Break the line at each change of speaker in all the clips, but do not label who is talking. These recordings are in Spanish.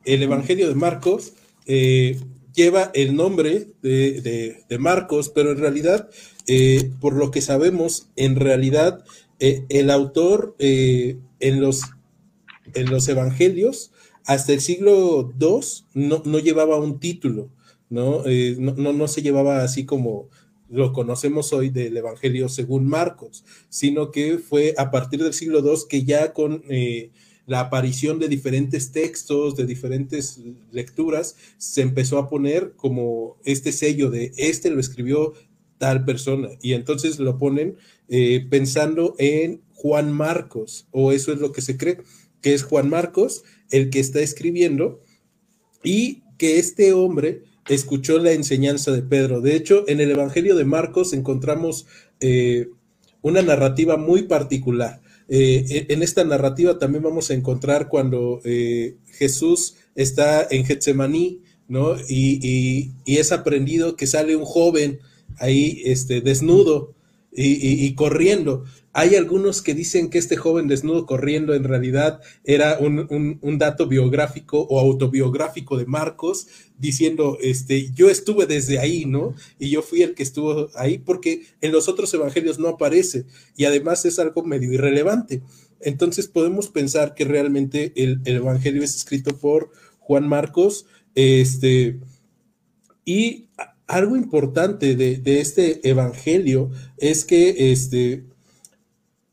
el Evangelio de Marcos lleva el nombre de Marcos, pero en realidad, por lo que sabemos, en realidad el autor en los evangelios, hasta el siglo II, no llevaba un título, ¿no? No se llevaba así como lo conocemos hoy del Evangelio según Marcos, sino que fue a partir del siglo II que ya con la aparición de diferentes textos, de diferentes lecturas, se empezó a poner como este sello de este lo escribió tal persona, y entonces lo ponen pensando en Juan Marcos, o eso es lo que se cree, que es Juan Marcos el que está escribiendo, y que este hombre escuchó la enseñanza de Pedro. De hecho, en el Evangelio de Marcos encontramos una narrativa muy particular. En esta narrativa también vamos a encontrar cuando Jesús está en Getsemaní, ¿no? Y es aprendido que sale un joven ahí desnudo y corriendo. Hay algunos que dicen que este joven desnudo corriendo en realidad era un dato biográfico o autobiográfico de Marcos, diciendo, yo estuve desde ahí, ¿no? Y yo fui el que estuvo ahí, porque en los otros evangelios no aparece, y además es algo medio irrelevante. Entonces podemos pensar que realmente el evangelio es escrito por Juan Marcos, y algo importante de este evangelio es que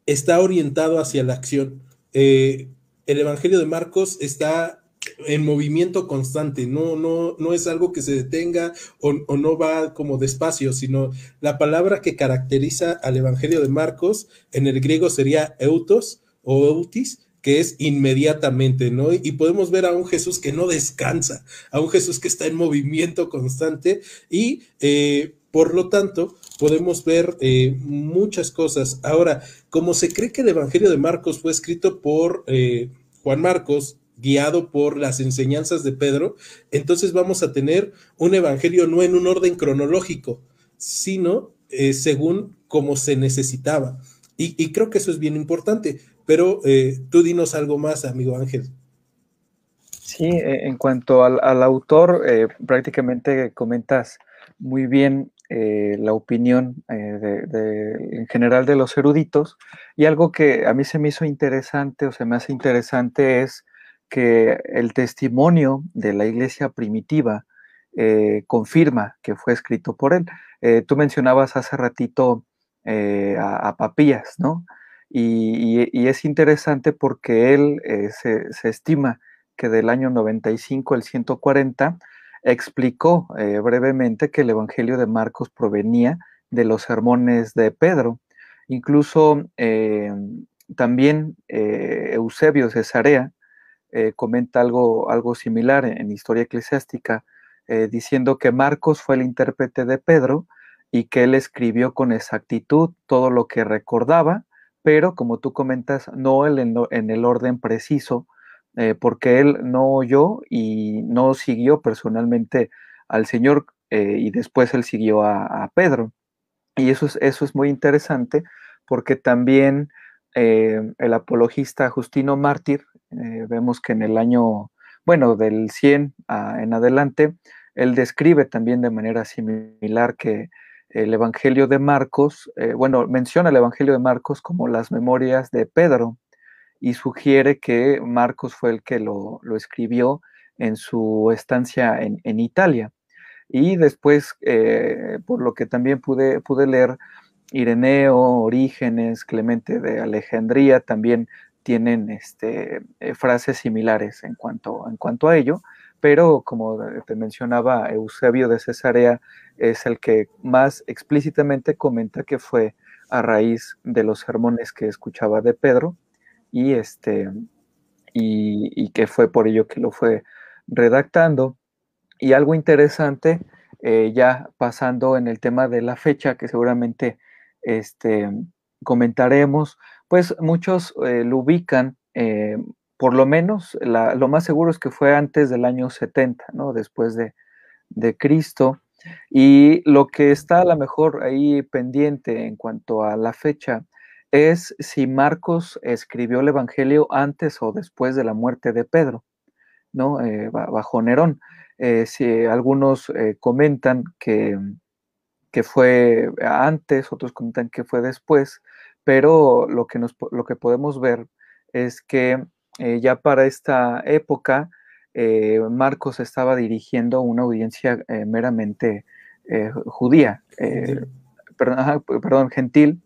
está orientado hacia la acción. El Evangelio de Marcos está en movimiento constante, no es algo que se detenga o no va como despacio, sino la palabra que caracteriza al Evangelio de Marcos en el griego sería eutos o eutis, que es inmediatamente, ¿no? Y podemos ver a un Jesús que no descansa, a un Jesús que está en movimiento constante, y por lo tanto podemos ver muchas cosas. Ahora, como se cree que el Evangelio de Marcos fue escrito por Juan Marcos, guiado por las enseñanzas de Pedro, entonces vamos a tener un evangelio no en un orden cronológico, sino según como se necesitaba. Y creo que eso es bien importante, pero tú dinos algo más, amigo Ángel.
Sí, en cuanto al autor, prácticamente comentas muy bien la opinión en general de los eruditos, y algo que a mí se me hizo interesante o se me hace interesante es que el testimonio de la iglesia primitiva confirma que fue escrito por él. Tú mencionabas hace ratito a Papías, ¿no? Y es interesante porque él se estima que del año 95 al 140 explicó brevemente que el Evangelio de Marcos provenía de los sermones de Pedro. Incluso también Eusebio de Cesarea comenta algo similar en Historia Eclesiástica, diciendo que Marcos fue el intérprete de Pedro y que él escribió con exactitud todo lo que recordaba, pero como tú comentas, no en el orden preciso, porque él no oyó y no siguió personalmente al Señor, y después él siguió a Pedro. Y eso es muy interesante porque también el apologista Justino Mártir, vemos que en el año, bueno, del 100 en adelante, él describe también de manera similar que el Evangelio de Marcos, bueno, menciona el Evangelio de Marcos como las memorias de Pedro, y sugiere que Marcos fue el que lo escribió en su estancia en Italia. Y después, por lo que también pude leer, Ireneo, Orígenes, Clemente de Alejandría también tienen frases similares en cuanto a ello, pero como te mencionaba, Eusebio de Cesarea es el que más explícitamente comenta que fue a raíz de los sermones que escuchaba de Pedro, y, y que fue por ello que lo fue redactando. Y algo interesante, ya pasando en el tema de la fecha, que seguramente este, comentaremos, pues muchos lo ubican, por lo menos lo más seguro es que fue antes del año 70, ¿no? Después de Cristo. Y lo que está a lo mejor ahí pendiente en cuanto a la fecha es si Marcos escribió el Evangelio antes o después de la muerte de Pedro. ¿no? Bajo Nerón. Si algunos comentan que fue antes, otros comentan que fue después, pero lo que podemos ver es que ya para esta época Marcos estaba dirigiendo una audiencia meramente judía,
Gentil.
perdón, gentil,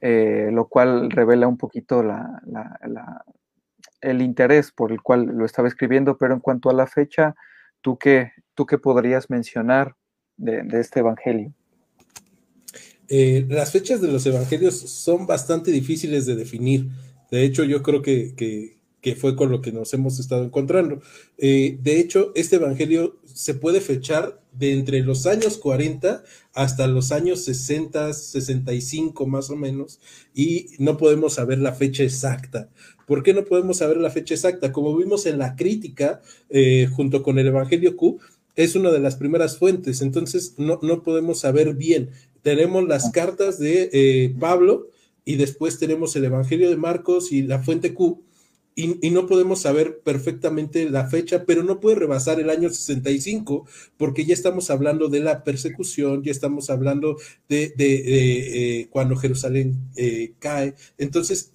lo cual revela un poquito el interés por el cual lo estaba escribiendo, pero en cuanto a la fecha, tú qué podrías mencionar de este evangelio?
Las fechas de los evangelios son bastante difíciles de definir. De hecho, yo creo que fue con lo que nos hemos estado encontrando. De hecho, este evangelio se puede fechar de entre los años 40 hasta los años 60, 65 más o menos, y no podemos saber la fecha exacta. ¿Por qué no podemos saber la fecha exacta? Como vimos en la crítica, junto con el Evangelio Q, es una de las primeras fuentes, entonces no podemos saber bien. Tenemos las cartas de Pablo y después tenemos el Evangelio de Marcos y la fuente Q, y no podemos saber perfectamente la fecha, pero no puede rebasar el año 65, porque ya estamos hablando de la persecución, ya estamos hablando de cuando Jerusalén cae. Entonces,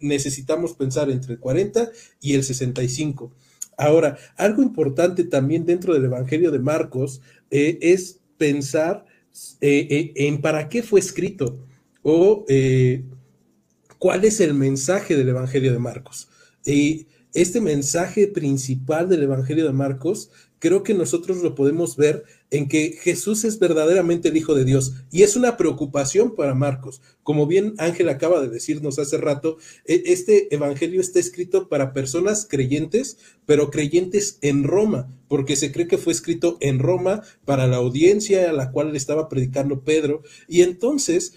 necesitamos pensar entre el 40 y el 65. Ahora, algo importante también dentro del Evangelio de Marcos es pensar en para qué fue escrito o cuál es el mensaje del Evangelio de Marcos. Este mensaje principal del Evangelio de Marcos, creo que nosotros lo podemos ver en que Jesús es verdaderamente el Hijo de Dios y es una preocupación para Marcos. Como bien Ángel acaba de decirnos hace rato, este Evangelio está escrito para personas creyentes, pero creyentes en Roma, porque se cree que fue escrito en Roma para la audiencia a la cual le estaba predicando Pedro. Y entonces,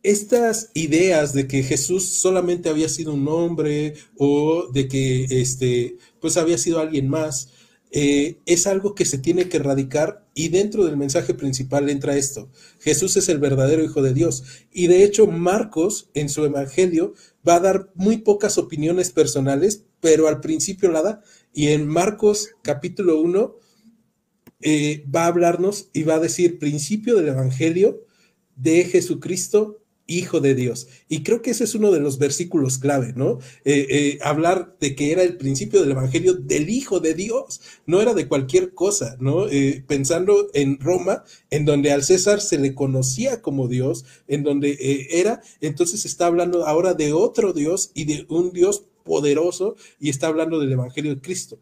estas ideas de que Jesús solamente había sido un hombre o de que pues había sido alguien más, es algo que se tiene que erradicar, y dentro del mensaje principal entra esto: Jesús es el verdadero Hijo de Dios. Y de hecho Marcos en su evangelio va a dar muy pocas opiniones personales, pero al principio la da, y en Marcos capítulo 1 va a hablarnos y va a decir principio del evangelio de Jesucristo, Hijo de Dios. Y creo que ese es uno de los versículos clave, ¿no? Hablar de que era el principio del Evangelio del Hijo de Dios, no era de cualquier cosa, ¿no? Pensando en Roma, en donde al César se le conocía como Dios, en donde entonces está hablando ahora de otro Dios y de un Dios poderoso, y está hablando del Evangelio de Cristo.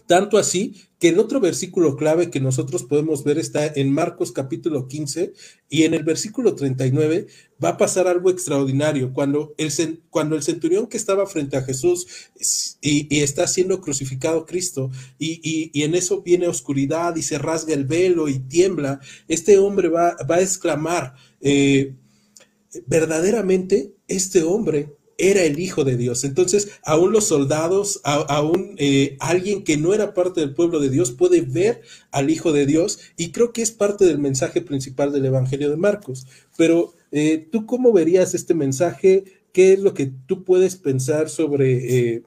Tanto así que el otro versículo clave que nosotros podemos ver está en Marcos capítulo 15, y en el versículo 39 va a pasar algo extraordinario. Cuando el centurión que estaba frente a Jesús y está siendo crucificado Cristo, y en eso viene oscuridad y se rasga el velo y tiembla, este hombre va a exclamar, verdaderamente este hombre era el Hijo de Dios. Entonces, aún los soldados, aún alguien que no era parte del pueblo de Dios puede ver al Hijo de Dios, y creo que es parte del mensaje principal del Evangelio de Marcos. Pero, ¿tú cómo verías este mensaje? ¿Qué es lo que tú puedes pensar sobre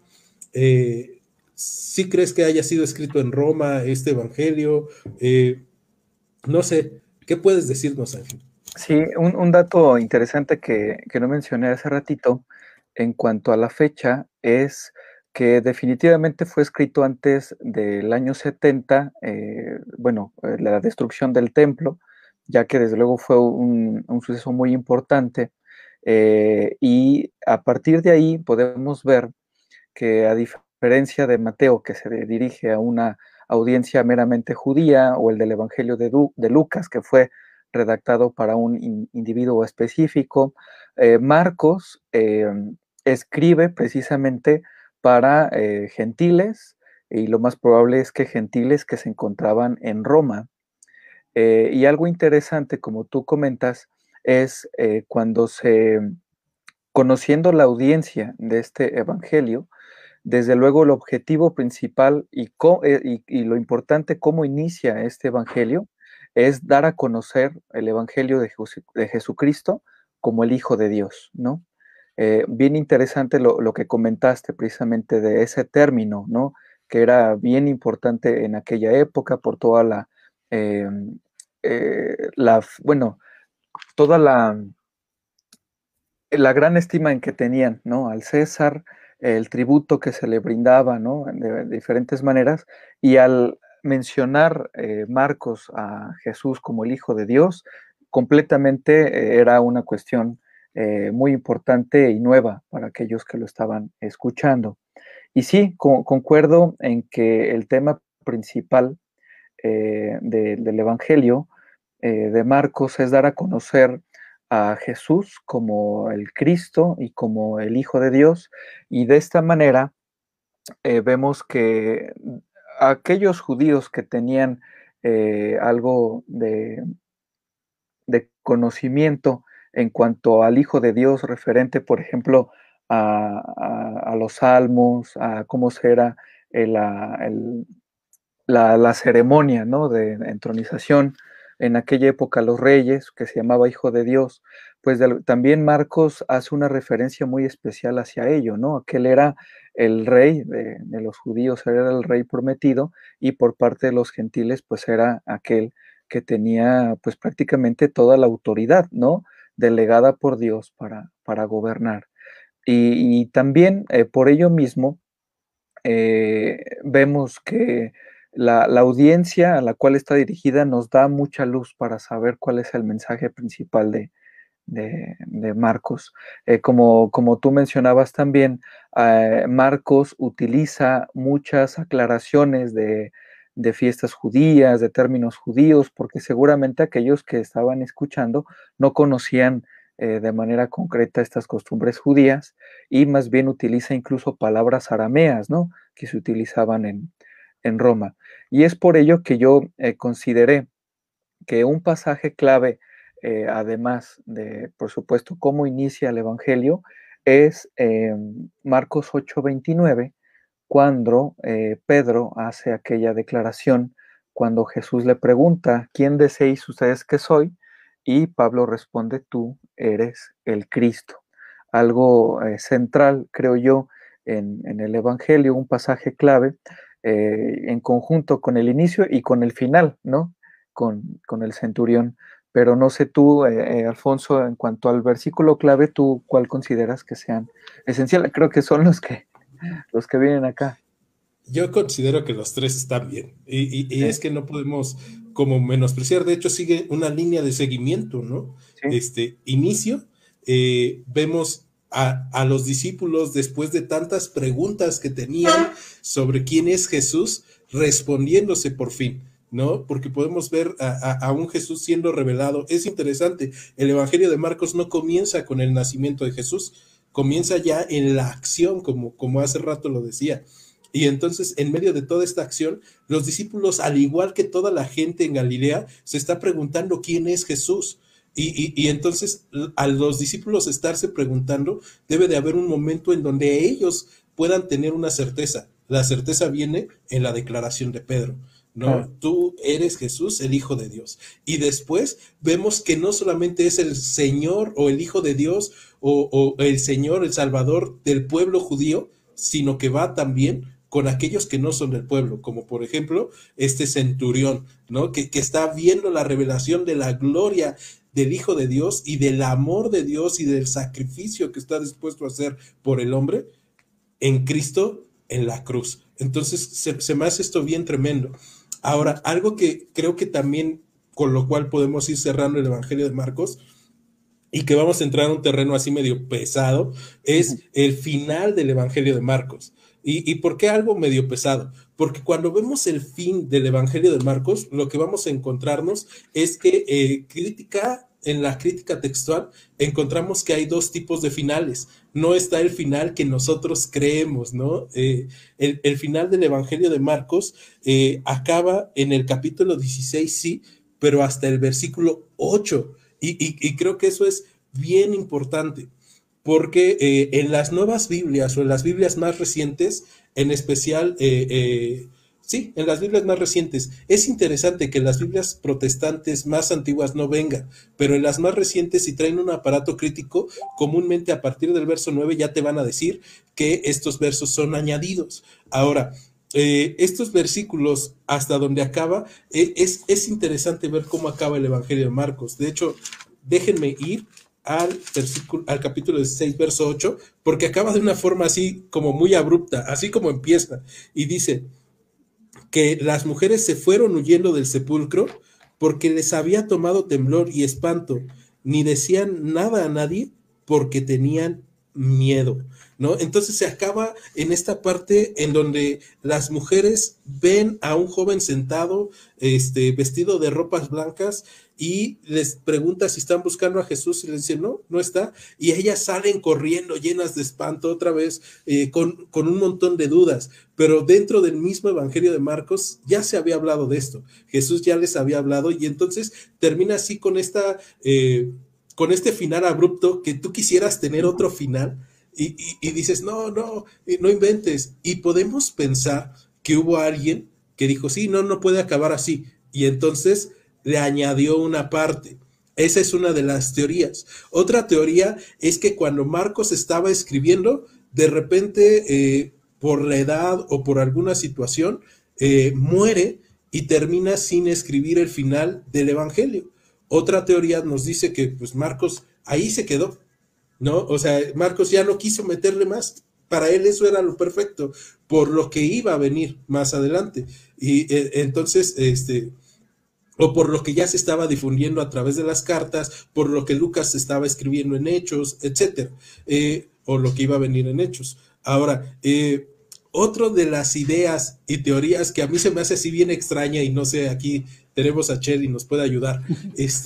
si crees que haya sido escrito en Roma este Evangelio? No sé, ¿qué puedes decirnos, Ángel?
Sí, un dato interesante que no mencioné hace ratito en cuanto a la fecha es que definitivamente fue escrito antes del año 70, bueno, la destrucción del templo, ya que desde luego fue un suceso muy importante, y a partir de ahí podemos ver que, a diferencia de Mateo, que se dirige a una audiencia meramente judía, o el del Evangelio de Lucas, que fue redactado para un individuo específico, Marcos escribe precisamente para gentiles, y lo más probable es que gentiles que se encontraban en Roma. Y algo interesante, como tú comentas, es cuando conociendo la audiencia de este evangelio, desde luego el objetivo principal y lo importante, cómo inicia este evangelio, es dar a conocer el evangelio de Jesucristo como el Hijo de Dios, ¿no? Bien interesante lo que comentaste precisamente de ese término, ¿no? que era bien importante en aquella época por toda eh, bueno, toda la gran estima en que tenían, ¿no? Al César, el tributo que se le brindaba, ¿no? De diferentes maneras, y al mencionar Marcos a Jesús como el Hijo de Dios, completamente era una cuestión muy importante y nueva para aquellos que lo estaban escuchando. Y sí, concuerdo en que el tema principal del Evangelio de Marcos es dar a conocer a Jesús como el Cristo y como el Hijo de Dios, y de esta manera vemos que aquellos judíos que tenían algo de conocimiento en cuanto al Hijo de Dios, referente, por ejemplo, a los salmos, a cómo será la ceremonia, ¿no? De entronización en aquella época los reyes, que se llamaba Hijo de Dios, pues también Marcos hace una referencia muy especial hacia ello, ¿no? Aquel era el rey de los judíos, era el rey prometido, y por parte de los gentiles, pues era aquel que tenía pues prácticamente toda la autoridad, ¿no? Delegada por Dios para gobernar. Y también por ello mismo vemos que la audiencia a la cual está dirigida nos da mucha luz para saber cuál es el mensaje principal de Marcos. Como tú mencionabas también, Marcos utiliza muchas aclaraciones de fiestas judías, de términos judíos, porque seguramente aquellos que estaban escuchando no conocían de manera concreta estas costumbres judías, y más bien utiliza incluso palabras arameas, ¿no? Que se utilizaban en Roma. Y es por ello que yo consideré que un pasaje clave, además de, por supuesto, cómo inicia el Evangelio, es Marcos 8:29, cuando Pedro hace aquella declaración, cuando Jesús le pregunta, ¿quién decéis ustedes que soy? Y Pablo responde, tú eres el Cristo. Algo central, creo yo, en el Evangelio, un pasaje clave, en conjunto con el inicio y con el final, ¿no? Con el centurión. Pero no sé tú, Alfonso, en cuanto al versículo clave, ¿tú cuál consideras que sean esenciales? Creo que son los que vienen acá.
Yo considero que los tres están bien. Y
Sí,
es que no podemos como menospreciar. De hecho, sigue una línea de seguimiento, ¿no?
sí,
Inicio, vemos a los discípulos después de tantas preguntas que tenían sobre quién es Jesús, respondiéndose por fin, ¿no? Porque podemos ver a un Jesús siendo revelado. Es interesante, el Evangelio de Marcos no comienza con el nacimiento de Jesús, comienza ya en la acción, como hace rato lo decía. Y entonces, en medio de toda esta acción, los discípulos, al igual que toda la gente en Galilea, se está preguntando quién es Jesús. Y entonces, a los discípulos estarse preguntando, debe de haber un momento en donde ellos puedan tener una certeza. La certeza viene en la declaración de Pedro, ¿no?
claro.
Tú eres Jesús, el Hijo de Dios. Y después vemos que no solamente es el Señor o el Hijo de Dios o el Señor, el Salvador del pueblo judío, sino que va también con aquellos que no son del pueblo, como por ejemplo este centurión, ¿no? Que está viendo la revelación de la gloria del Hijo de Dios y del amor de Dios y del sacrificio que está dispuesto a hacer por el hombre en Cristo en la cruz. Entonces se me hace esto bien tremendo. Ahora, algo que creo que también con lo cual podemos ir cerrando el Evangelio de Marcos y que vamos a entrar a un terreno así medio pesado,
Ujú.
es el final del Evangelio de Marcos. ¿Y por qué algo medio pesado? Porque cuando vemos el fin del Evangelio de Marcos, lo que vamos a encontrarnos es que en la crítica textual encontramos que hay dos tipos de finales. No está el final que nosotros creemos, ¿no? El final del Evangelio de Marcos acaba en el capítulo 16, sí, pero hasta el versículo 8. Y creo que eso es bien importante, porque en las nuevas Biblias o en las Biblias más recientes, en especial, sí, en las Biblias más recientes, es interesante que en las Biblias protestantes más antiguas no venga, pero en las más recientes, si traen un aparato crítico, comúnmente a partir del verso 9 ya te van a decir que estos versos son añadidos. Ahora, estos versículos hasta donde acaba, es interesante ver cómo acaba el Evangelio de Marcos. De hecho, déjenme ir al capítulo 16, verso 8, porque acaba de una forma así como muy abrupta, así como empieza, y dice que las mujeres se fueron huyendo del sepulcro porque les había tomado temblor y espanto, ni decían nada a nadie porque tenían miedo, ¿no? Entonces se acaba en esta parte en donde las mujeres ven a un joven sentado, vestido de ropas blancas, y les pregunta si están buscando a Jesús y les dicen, no, no está, y ellas salen corriendo llenas de espanto otra vez, con un montón de dudas, pero dentro del mismo Evangelio de Marcos ya se había hablado de esto, Jesús ya les había hablado, y entonces termina así con este final abrupto que tú quisieras tener otro final, y dices, no, no, no inventes, y podemos pensar que hubo alguien que dijo, sí, no, no puede acabar así, y entonces le añadió una parte. Esa es una de las teorías. Otra teoría es que cuando Marcos estaba escribiendo, de repente, por la edad o por alguna situación, muere y termina sin escribir el final del Evangelio. Otra teoría nos dice que pues Marcos ahí se quedó, ¿no? O sea, Marcos ya no quiso meterle más. Para él eso era lo perfecto, por lo que iba a venir más adelante. Y entonces, o por lo que ya se estaba difundiendo a través de las cartas, por lo que Lucas estaba escribiendo en Hechos, etcétera, o lo que iba a venir en Hechos. Ahora, otro de las ideas y teorías que a mí se me hace así bien extraña, y no sé, aquí tenemos a Chel y nos puede ayudar, es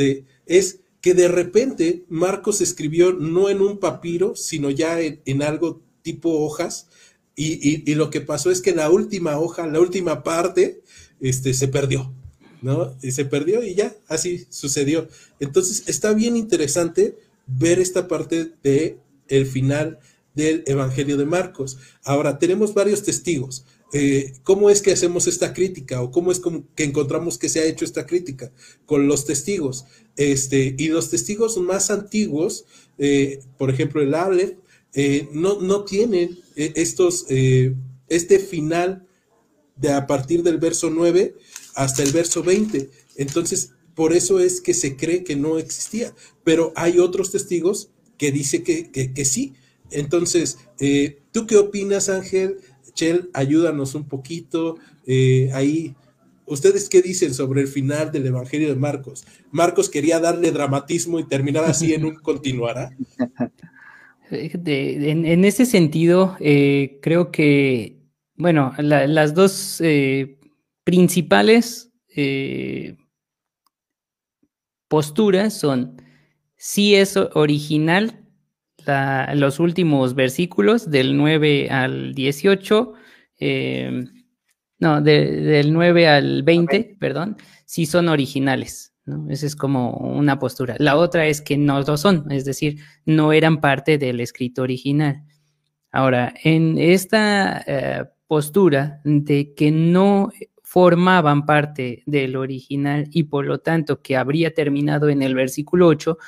que de repente Marcos escribió no en un papiro, sino ya en algo tipo hojas, y lo que pasó es que la última hoja, la última parte, se perdió, ¿no? Y se perdió y ya, así sucedió. Entonces está bien interesante ver esta parte de el final del Evangelio de Marcos. Ahora, tenemos varios testigos. ¿Cómo es que hacemos esta crítica? ¿O cómo es que encontramos que se ha hecho esta crítica? Con los testigos. Y los testigos más antiguos, por ejemplo, el Aleph, no tienen este final de a partir del verso 9 hasta el verso 20. Entonces, por eso es que se cree que no existía. Pero hay otros testigos que dicen que sí. Entonces, ¿tú qué opinas, Ángel? Chel, ayúdanos un poquito. Ahí, ¿ustedes qué dicen sobre el final del Evangelio de Marcos? Marcos quería darle dramatismo y terminar así en un continuará.
En ese sentido, creo que, bueno, las dos principales posturas son si es original los últimos versículos del 9 al 18, no, del 9 al 20, perdón, sí son originales, ¿no? Esa es como una postura. La otra es que no lo son, es decir, no eran parte del escrito original. Ahora, en esta postura de que no formaban parte del original y por lo tanto que habría terminado en el versículo 8,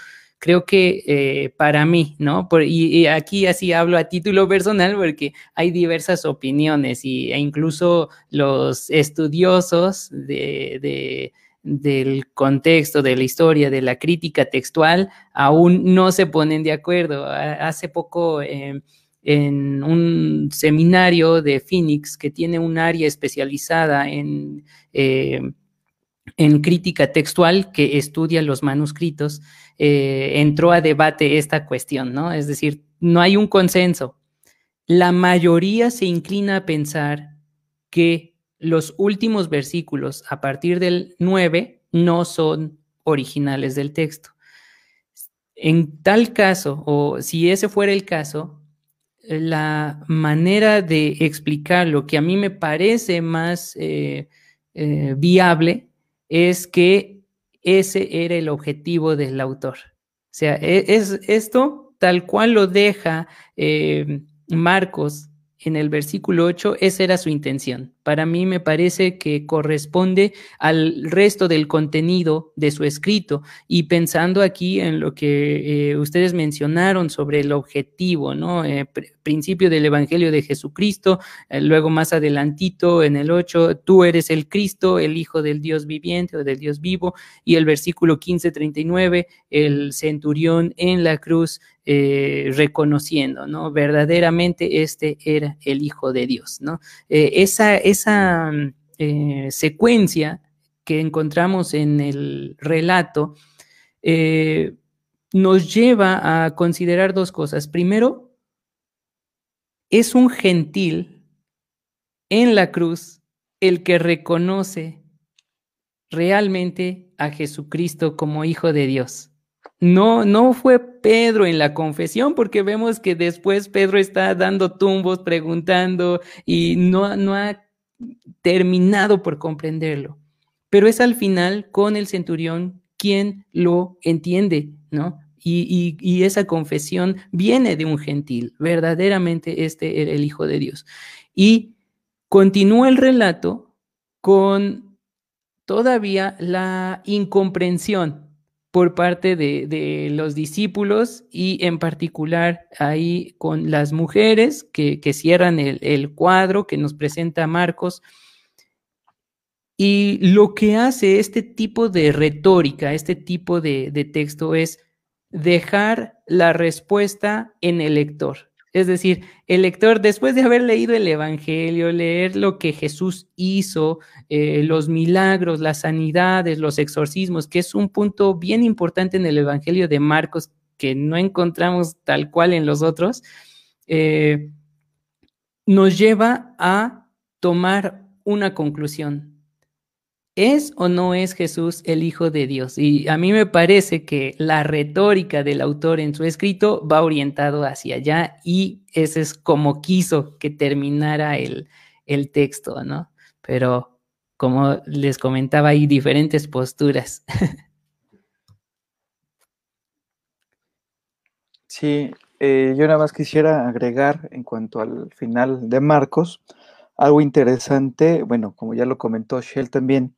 creo que para mí, ¿no? Y aquí así hablo a título personal porque hay diversas opiniones e incluso los estudiosos del contexto, de la historia, de la crítica textual, aún no se ponen de acuerdo. Hace poco en un seminario de Phoenix que tiene un área especializada en crítica textual que estudia los manuscritos, entró a debate esta cuestión, ¿no? Es decir, no hay un consenso. La mayoría se inclina a pensar que los últimos versículos a partir del 9 no son originales del texto. En tal caso, o si ese fuera el caso, la manera de explicar lo que a mí me parece más viable es que ese era el objetivo del autor. O sea, es esto tal cual lo deja Marcos en el versículo 8, esa era su intención, Para mí me parece que corresponde al resto del contenido de su escrito. Y pensando aquí en lo que ustedes mencionaron sobre el objetivo, ¿no? Principio del Evangelio de Jesucristo, luego más adelantito en el 8, tú eres el Cristo, el Hijo del Dios viviente o del Dios vivo, y el versículo 15:39, el centurión en la cruz reconociendo, ¿no? Verdaderamente este era el Hijo de Dios, ¿no? Esa secuencia que encontramos en el relato nos lleva a considerar dos cosas. Primero, es un gentil en la cruz el que reconoce realmente a Jesucristo como Hijo de Dios. No fue Pedro en la confesión, porque vemos que después Pedro está dando tumbos, preguntando, y no ha terminado por comprenderlo. Pero es al final con el centurión quien lo entiende, ¿no? Y esa confesión viene de un gentil. Verdaderamente este era el Hijo de Dios. Y continúa el relato con todavía la incomprensión por parte de los discípulos, y en particular ahí con las mujeres que cierran el cuadro que nos presenta Marcos. Y lo que hace este tipo de retórica, este tipo de texto, es dejar la respuesta en el lector. Es decir, el lector, después de haber leído el Evangelio, leer lo que Jesús hizo, los milagros, las sanidades, los exorcismos, que es un punto bien importante en el Evangelio de Marcos, que no encontramos tal cual en los otros, nos lleva a tomar una conclusión. ¿Es o no es Jesús el Hijo de Dios? Y a mí me parece que la retórica del autor en su escrito va orientado hacia allá, y ese es como quiso que terminara el texto, ¿no? Pero como les comentaba, hay diferentes posturas.
Sí, yo nada más quisiera agregar en cuanto al final de Marcos, algo interesante, bueno, como ya lo comentó Shell también,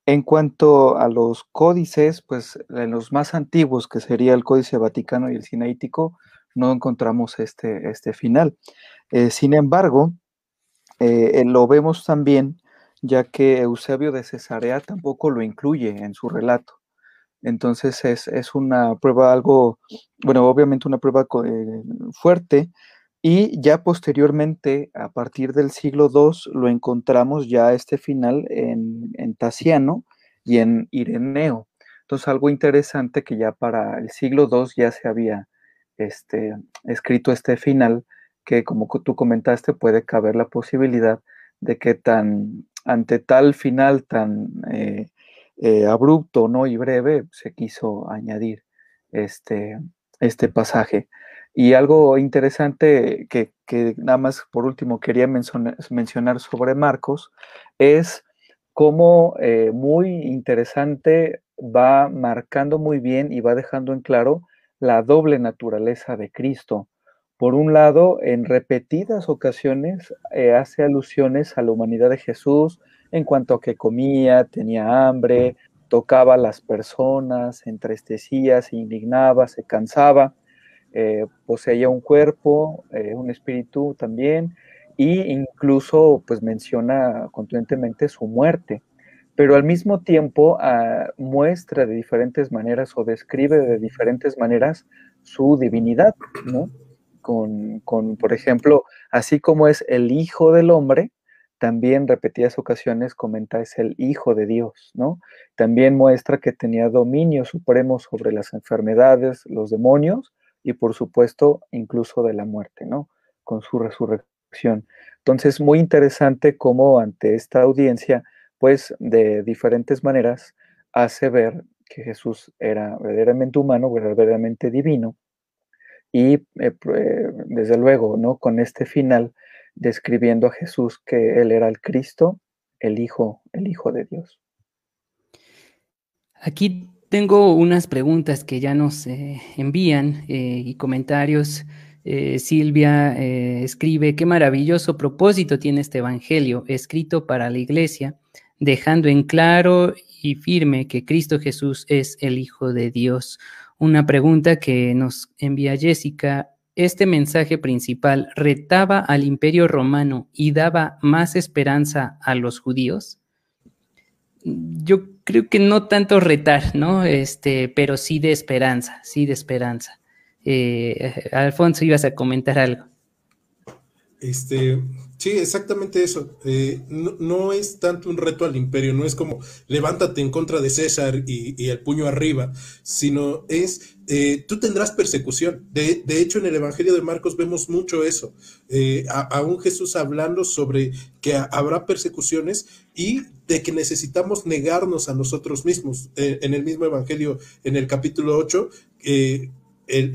en cuanto a los códices, pues en los más antiguos, que sería el Códice Vaticano y el Sinaítico, no encontramos este final. Sin embargo, lo vemos también, ya que Eusebio de Cesarea tampoco lo incluye en su relato. Entonces es una prueba algo, bueno, obviamente una prueba fuerte, y ya posteriormente, a partir del siglo II, lo encontramos ya este final en Tasiano y en Ireneo. Entonces algo interesante que ya para el siglo II ya se había escrito este final, que como tú comentaste puede caber la posibilidad de que ante tal final tan abrupto, ¿no? Y breve, se quiso añadir este pasaje. Y algo interesante que nada más por último quería mencionar sobre Marcos es cómo muy interesante va marcando muy bien y va dejando en claro la doble naturaleza de Cristo. Por un lado, en repetidas ocasiones hace alusiones a la humanidad de Jesús en cuanto a que comía, tenía hambre, tocaba a las personas, se entristecía, se indignaba, se cansaba, poseía un cuerpo, un espíritu también, e incluso pues menciona contundentemente su muerte, pero al mismo tiempo muestra de diferentes maneras o describe de diferentes maneras su divinidad, ¿no? Por ejemplo, así como es el Hijo del Hombre, también repetidas ocasiones comenta es el Hijo de Dios, ¿no? También muestra que tenía dominio supremo sobre las enfermedades, los demonios y por supuesto incluso de la muerte, ¿no? Con su resurrección. Entonces, muy interesante cómo ante esta audiencia, pues de diferentes maneras hace ver que Jesús era verdaderamente humano, verdaderamente divino, y desde luego, ¿no? Con este final describiendo a Jesús que él era el Cristo, el Hijo de Dios.
Aquí tengo unas preguntas que ya nos envían y comentarios Silvia escribe: qué maravilloso propósito tiene este evangelio, escrito para la iglesia, dejando en claro y firme que Cristo Jesús es el Hijo de Dios. Una pregunta que nos envía Jessica: ¿este mensaje principal retaba al Imperio Romano y daba más esperanza a los judíos? Yo creo que no tanto retar, ¿no? Pero sí de esperanza, sí de esperanza. Alfonso, ibas a comentar algo.
Sí, exactamente eso. No es tanto un reto al imperio, no es como levántate en contra de César y el puño arriba, sino es tú tendrás persecución. De hecho, en el Evangelio de Marcos vemos mucho eso. A un Jesús hablando sobre que habrá persecuciones y de que necesitamos negarnos a nosotros mismos. En el mismo Evangelio, en el capítulo 8,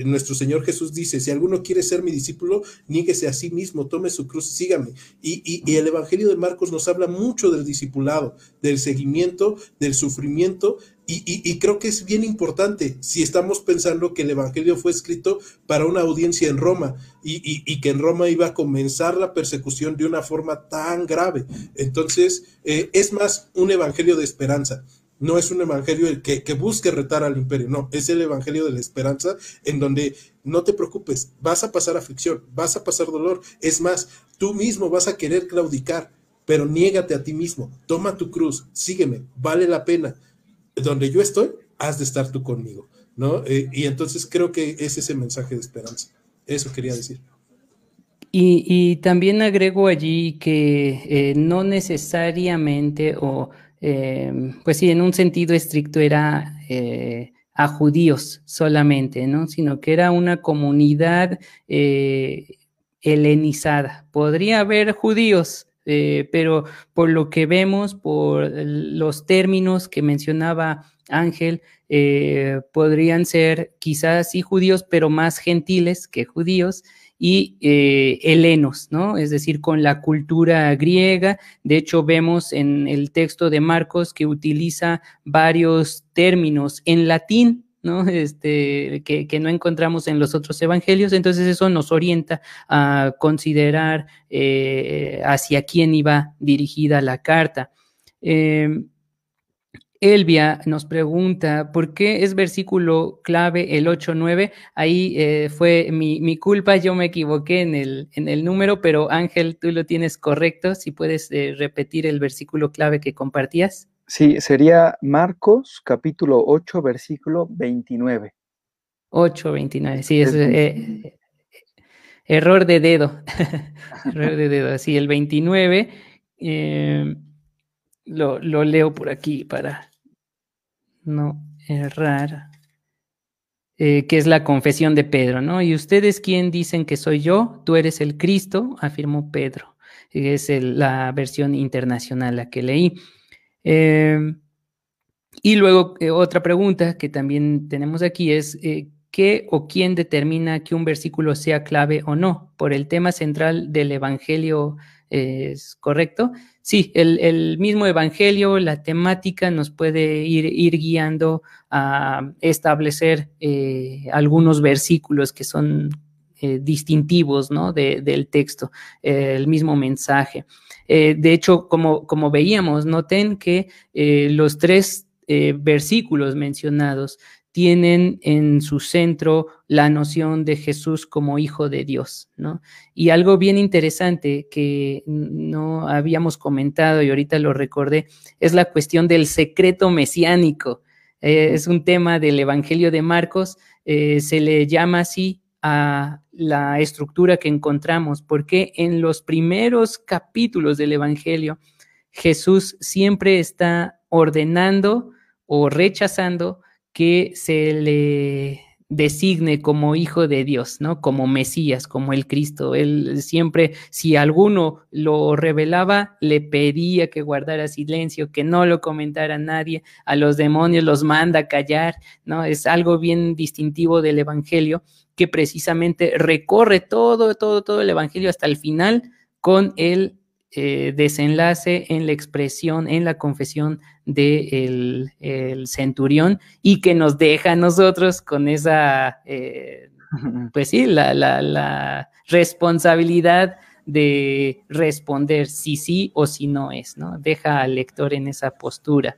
nuestro Señor Jesús dice: si alguno quiere ser mi discípulo, niéguese a sí mismo, tome su cruz y sígame. Y el Evangelio de Marcos nos habla mucho del discipulado, del seguimiento, del sufrimiento, y creo que es bien importante si estamos pensando que el Evangelio fue escrito para una audiencia en Roma y que en Roma iba a comenzar la persecución de una forma tan grave. Entonces, es más un Evangelio de esperanza. No es un evangelio que busque retar al imperio, no, es el evangelio de la esperanza, en donde no te preocupes, vas a pasar aflicción, vas a pasar dolor, es más, tú mismo vas a querer claudicar, pero niégate a ti mismo, toma tu cruz, sígueme, vale la pena, donde yo estoy, has de estar tú conmigo, ¿no? Y entonces creo que es ese mensaje de esperanza, eso quería decir.
Y también agrego allí que no necesariamente pues sí, en un sentido estricto era a judíos solamente, ¿no? Sino que era una comunidad helenizada. Podría haber judíos, pero por lo que vemos, por los términos que mencionaba Ángel, podrían ser quizás sí judíos, pero más gentiles que judíos, y helenos, ¿no? Es decir, con la cultura griega. De hecho, vemos en el texto de Marcos que utiliza varios términos en latín, ¿no? Que no encontramos en los otros evangelios. Entonces eso nos orienta a considerar hacia quién iba dirigida la carta. Elvia nos pregunta: ¿por qué es versículo clave el 8:9? Ahí fue mi culpa, yo me equivoqué en el número, pero Ángel, tú lo tienes correcto. Si puedes repetir el versículo clave que compartías.
Sí, sería Marcos capítulo 8, versículo 29.
8:29, sí, es error de dedo. Error de dedo, sí, el 29. Lo leo por aquí para no errar, que es la confesión de Pedro, ¿no? ¿Y ustedes quién dicen que soy yo? Tú eres el Cristo, afirmó Pedro. Es la versión internacional la que leí. Y luego otra pregunta que también tenemos aquí es: ¿qué o quién determina que un versículo sea clave o no? ¿Por el tema central del Evangelio es correcto? Sí, el mismo Evangelio, la temática nos puede ir guiando a establecer algunos versículos que son distintivos, ¿no? del texto, el mismo mensaje. De hecho, como veíamos, noten que los tres versículos mencionados tienen en su centro la noción de Jesús como Hijo de Dios, ¿no? Y algo bien interesante que no habíamos comentado y ahorita lo recordé, es la cuestión del secreto mesiánico. Es un tema del Evangelio de Marcos, se le llama así a la estructura que encontramos, porque en los primeros capítulos del Evangelio, Jesús siempre está ordenando o rechazando que se le designe como Hijo de Dios, ¿no? Como Mesías, como el Cristo. Él siempre, si alguno lo revelaba, le pedía que guardara silencio, que no lo comentara nadie. A los demonios los manda a callar, ¿no? Es algo bien distintivo del Evangelio, que precisamente recorre todo el Evangelio hasta el final con el desenlace en la expresión, en la confesión del centurión, y que nos deja a nosotros con esa pues sí, la responsabilidad de responder si sí o si no es, ¿no? Deja al lector en esa postura.